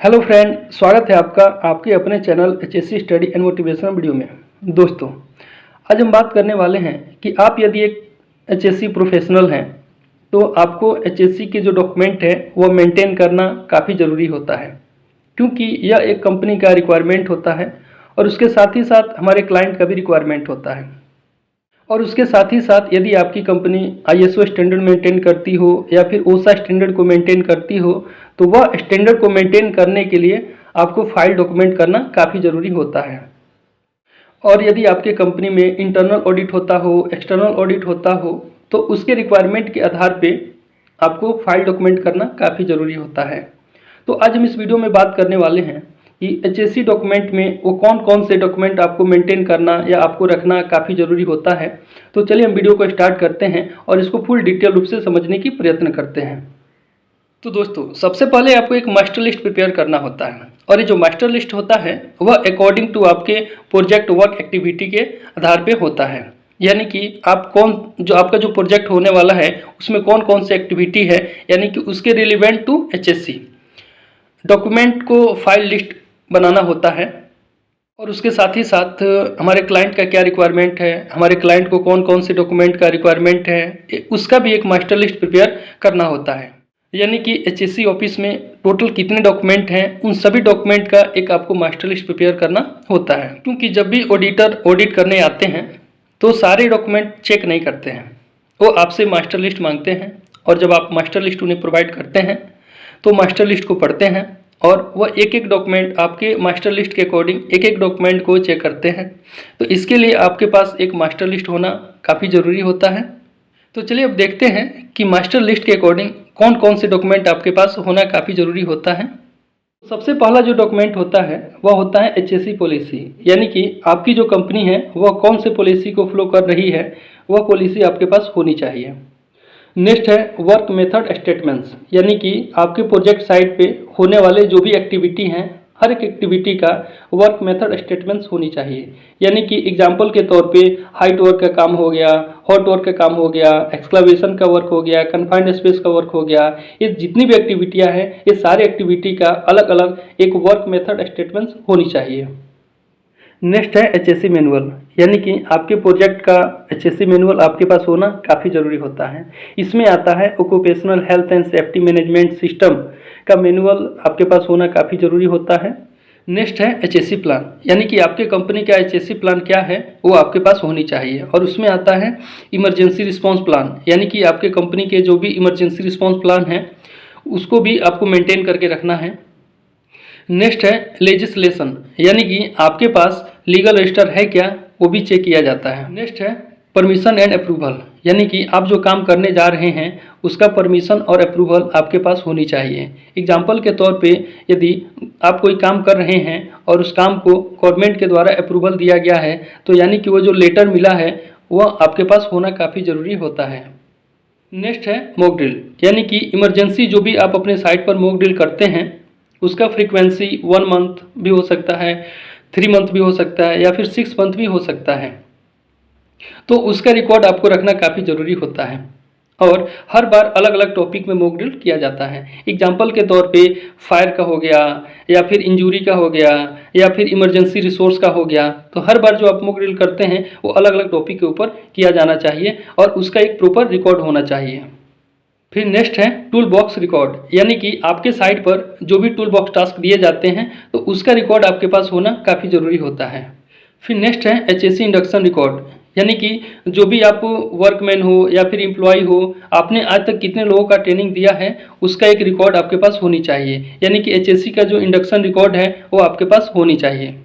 Hello friend, स्वागत है आपका आपके अपने channel HSC study and motivation video में। दोस्तों, आज हम बात करने वाले हैं कि आप यदि एक एचएससी प्रोफेशनल हैं तो आपको एचएससी के जो डॉक्यूमेंट है वो मेंटेन करना काफ़ी ज़रूरी होता है, क्योंकि यह एक कंपनी का रिक्वायरमेंट होता है और उसके साथ ही साथ हमारे क्लाइंट का भी रिक्वायरमेंट होता है। और उसके साथ ही साथ यदि आपकी कंपनी आईएसओ स्टैंडर्ड मेंटेन करती हो या फिर ओसा स्टैंडर्ड को मेंटेन करती हो तो वह स्टैंडर्ड को मेंटेन करने के लिए आपको फाइल डॉक्यूमेंट करना काफ़ी ज़रूरी होता है। और यदि आपके कंपनी में इंटरनल ऑडिट होता हो, एक्सटर्नल ऑडिट होता हो, तो उसके रिक्वायरमेंट के आधार पे आपको फाइल डॉक्यूमेंट करना काफ़ी ज़रूरी होता है। तो आज हम इस वीडियो में बात करने वाले हैं कि एचएससी डॉक्यूमेंट में वो कौन कौन से डॉक्यूमेंट आपको मेंटेन करना या आपको रखना काफ़ी ज़रूरी होता है। तो चलिए हम वीडियो को स्टार्ट करते हैं और इसको फुल डिटेल रूप से समझने की प्रयत्न करते हैं। तो दोस्तों, सबसे पहले आपको एक मास्टर लिस्ट प्रिपेयर करना होता है और ये जो मास्टर लिस्ट होता है वह अकॉर्डिंग टू आपके प्रोजेक्ट वर्क एक्टिविटी के आधार पे होता है। यानी कि आप आपका जो प्रोजेक्ट होने वाला है उसमें कौन कौन सी एक्टिविटी है, यानी कि उसके रिलेवेंट टू एचएससी डॉक्यूमेंट को फाइल लिस्ट बनाना होता है। और उसके साथ ही साथ हमारे क्लाइंट का क्या रिक्वायरमेंट है, हमारे क्लाइंट को कौन कौन से डॉक्यूमेंट का रिक्वायरमेंट है, उसका भी एक मास्टर लिस्ट प्रिपेयर करना होता है। यानी कि एचएससी ऑफिस में टोटल कितने डॉक्यूमेंट हैं, उन सभी डॉक्यूमेंट का एक आपको मास्टर लिस्ट प्रिपेयर करना होता है। क्योंकि जब भी ऑडिटर ऑडिट करने आते हैं तो सारे डॉक्यूमेंट चेक नहीं करते हैं, वो आपसे मास्टर लिस्ट मांगते हैं और जब आप मास्टर लिस्ट उन्हें प्रोवाइड करते हैं तो मास्टर लिस्ट को पढ़ते हैं और वह एक एक डॉक्यूमेंट आपके मास्टर लिस्ट के अकॉर्डिंग एक एक डॉक्यूमेंट को चेक करते हैं। तो इसके लिए आपके पास एक मास्टर लिस्ट होना काफ़ी ज़रूरी होता है। तो चलिए अब देखते हैं कि मास्टर लिस्ट के अकॉर्डिंग कौन कौन से डॉक्यूमेंट आपके पास होना काफ़ी ज़रूरी होता है। सबसे पहला जो डॉक्यूमेंट होता है वह होता है एचएससी पॉलिसी, यानी कि आपकी जो कंपनी है वह कौन से पॉलिसी को फॉलो कर रही है वह पॉलिसी आपके पास होनी चाहिए। नेक्स्ट है वर्क मेथड स्टेटमेंट्स, यानी कि आपके प्रोजेक्ट साइट पे होने वाले जो भी एक्टिविटी हैं हर एक एक्टिविटी का वर्क मेथड स्टेटमेंट्स होनी चाहिए। यानी कि एग्जांपल के तौर पे हाइट वर्क का काम हो गया, हॉट वर्क का काम हो गया, एक्सक्लावेशन का वर्क हो गया, कन्फाइंड स्पेस का वर्क हो गया, ये जितनी भी एक्टिविटियां हैं ये सारे एक्टिविटी का अलग अलग एक वर्क मेथड स्टेटमेंट्स होनी चाहिए। नेक्स्ट है एचएससी मैनुअल, यानी कि आपके प्रोजेक्ट का एचएससी मैनुअल आपके पास होना काफ़ी ज़रूरी होता है। इसमें आता है occupational health and safety management system का मैनुअल आपके पास होना काफ़ी ज़रूरी होता है। नेक्स्ट है एचएससी प्लान, यानी कि आपके कंपनी का एचएससी प्लान क्या है वो आपके पास होनी चाहिए। और उसमें आता है इमरजेंसी रिस्पॉन्स प्लान, यानी कि आपके कंपनी के जो भी इमरजेंसी रिस्पॉन्स प्लान है उसको भी आपको मेंटेन करके रखना है। नेक्स्ट है लेजिस्लेशन, यानी कि आपके पास लीगल रजिस्टर है क्या वो भी चेक किया जाता है। नेक्स्ट है परमिशन एंड अप्रूवल, यानी कि आप जो काम करने जा रहे हैं उसका परमिशन और अप्रूवल आपके पास होनी चाहिए। एग्जाम्पल के तौर पे यदि आप कोई काम कर रहे हैं और उस काम को गवर्नमेंट के द्वारा अप्रूवल दिया गया है तो यानी कि वो जो लेटर मिला है वह आपके पास होना काफ़ी ज़रूरी होता है। नेक्स्ट है मॉक ड्रिल, यानी कि इमरजेंसी जो भी आप अपने साइट पर मॉक ड्रिल करते हैं उसका फ्रीक्वेंसी 1 मंथ भी हो सकता है, 3 मंथ भी हो सकता है या फिर 6 मंथ भी हो सकता है। तो उसका रिकॉर्ड आपको रखना काफ़ी ज़रूरी होता है और हर बार अलग अलग टॉपिक में मॉक ड्रिल किया जाता है। एग्जाम्पल के तौर पे फायर का हो गया या फिर इंजरी का हो गया या फिर इमरजेंसी रिसोर्स का हो गया। तो हर बार जो आप मॉक ड्रिल करते हैं वो अलग अलग टॉपिक के ऊपर किया जाना चाहिए और उसका एक प्रॉपर रिकॉर्ड होना चाहिए। फिर नेक्स्ट है टूल बॉक्स रिकॉर्ड, यानी कि आपके साइट पर जो भी टूल बॉक्स टास्क दिए जाते हैं तो उसका रिकॉर्ड आपके पास होना काफ़ी ज़रूरी होता है। फिर नेक्स्ट है एचएससी इंडक्शन रिकॉर्ड, यानी कि जो भी आप वर्कमैन हो या फिर एम्प्लॉय हो आपने आज तक कितने लोगों का ट्रेनिंग दिया है उसका एक रिकॉर्ड आपके पास होनी चाहिए। यानी कि एचएससी का जो इंडक्शन रिकॉर्ड है वो आपके पास होनी चाहिए।